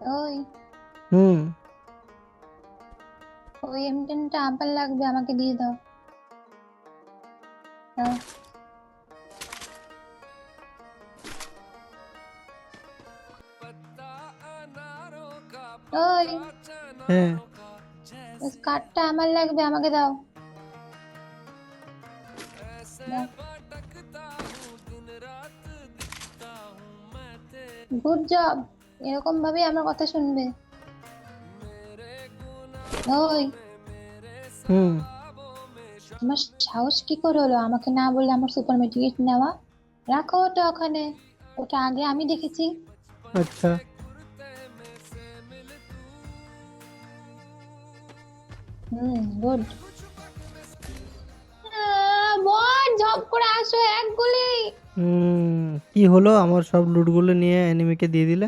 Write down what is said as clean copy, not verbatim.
ওই হুম। ওই এমটেনটা আবার লাগবে, আমাকে দিয়ে দাও। দাও। ওই হ্যাঁ। স্কার্টটা আমার লাগবে, আমাকে দাও। দাও। Good job. এরকম ভাবেই আমার কথা শুনবে। ওই হুম। তোমার সাহস কি করে হলো আমাকে না বললে আমার সুপার মেটিকেট নেওয়া? রাখো ওটা ওখানে, ওটা আগে আমি দেখেছি। আচ্ছা। গুড। বল ঝপ করে আসো, এক গুলি। কি হলো, আমার সব লুটগুলো নিয়ে এনিমিকে দিয়ে দিলে?